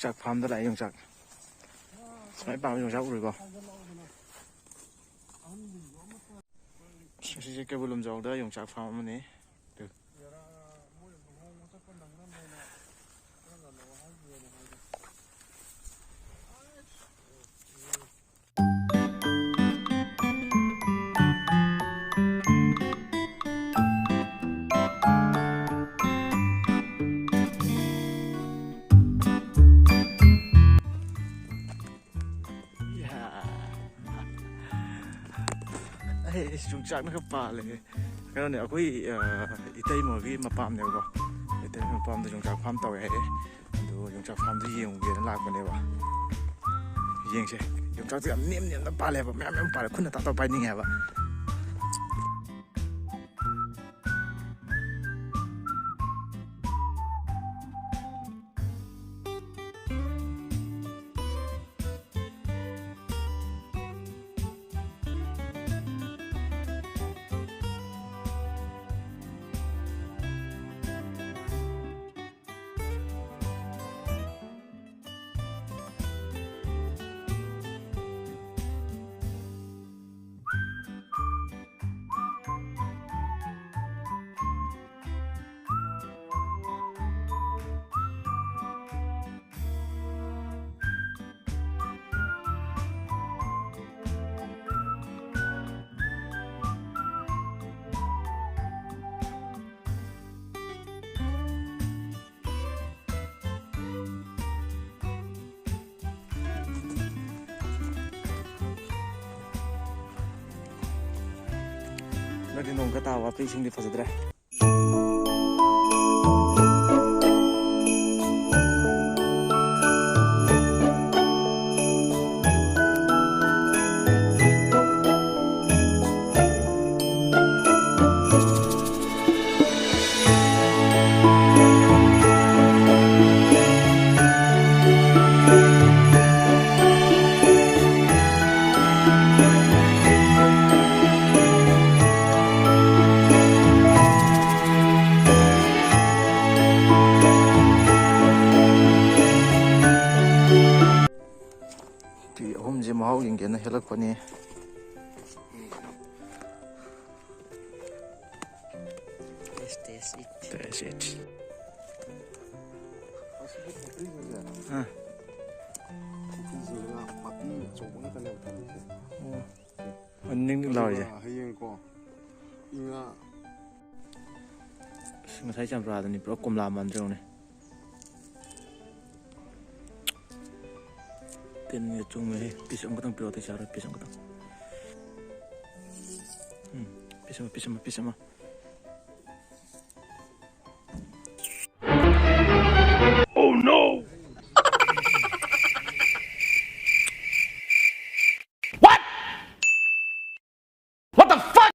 Yongchak farm da lai Yongchak. Sai pa Yongchak uri ko. Sisi keibul Lamjao da Yongchak farm ni. Yongchak nó pa le cái này akoi itay mo gi mapam ne ko itay mapam da Yongchak farm taw he do Yongchak farm da yeng ge na lak ba ne ba yeng se Yongchak ga nem nem da pa le ba mem pa le khun ta ta pa ni he ba Lagi nung katawa fishing di fasadra. Mau yang kena helak pani. Taste it. Ah. Anh lòi vậy. Mình thấy chăm ra thì nó cùng làm ăn rồi này. Tên chung với pisang cái thằng biểu thì sao rồi pisang cái thằng pisang oh no what the fuck